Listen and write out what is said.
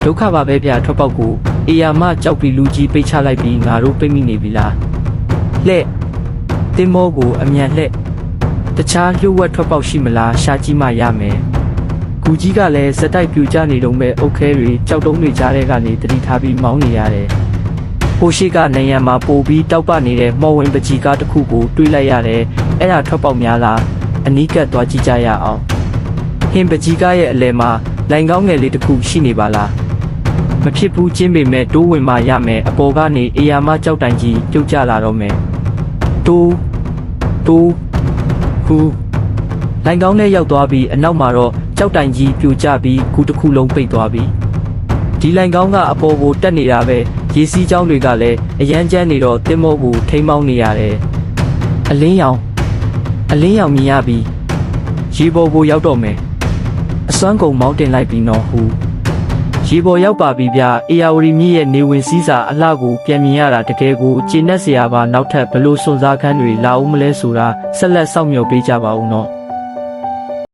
ဒုက္ခပါပဲဗျာထွက်ပေါက်ကိုအေယာမကြောက်ပြီးလူကြီးပိတ်ချလိုက်ပြီးငါတို့ပိတ်မိနေပြီလားလှဲ့တင်မောကိုအမြန်လှဲ့တခြားလျှို့ဝှက်ထွက်ပေါက်ရှိမလားရှာကြည့်မှရမယ်ကူကြီးကလည်းစက်တိုက်ပြူကျနေတော့မဲ့အုတ်ခဲတွေကြောက်တုံးတွေကြားထဲကနေတတိထားပြီးမောင်းနေရတယ်ဟိုရှိကနေရံမှာပို့ပြီးတောက်ပနေတဲ့မော်ဝင်ပကြီးကားတစ်ခုကိုတွေးလိုက်ရတယ်အဲ့ဒါထွက်ပေါက်များလားအနီးကပ်သွားကြည့်ကြရအောင်ဟင်ပကြီးကားရဲ့အလဲမှာလိုင်ကောင်းငယ်လေးတစ်ခုရှိနေပါလားမဖြစ်ဘူးချင်းပေမဲ့တိုးဝင်မှရမယ်အပေါ်ကနေအေယာမကြောက်တိုင်ကြီးပြုတ်ကျလာတော့မယ်တိုးဟူလိုင်ကောင်းနဲ့ရောက်သွားပြီးအနောက်မှာတော့ကြောက်တိုင်ကြီးပြိုကျပြီးခုတစ်ခုလုံးပိတ်သွားပြီဒီလိုင်ကောင်းကအပေါ်ကိုတက်နေတာပဲရေစီးကြောင်းတွေကလည်းအရန်ကျန်းနေတော့တင်မောကိုထိမ့်မောင်းနေရတယ်အလင်းရောင်မြင်ရပြီရေပေါ်ကိုရောက်တော့မယ်အစွမ်းကုန်မောင်းတင်လိုက်ပြီးနော်ဟူရေပေါ်ရောက်ပါပြီဗျာအေယာဝတီမြစ်ရဲ့နေဝင်စည်းစာအလှကိုပြန်မြင်ရတာတကယ်ကိုကျေနပ်စရာပါနောက်ထပ်ဘလို့စွန်စားခန်းတွေလာဦးမလဲဆိုတာဆက်လက်စောင့်မျှော်ပေးကြပါဦးနော်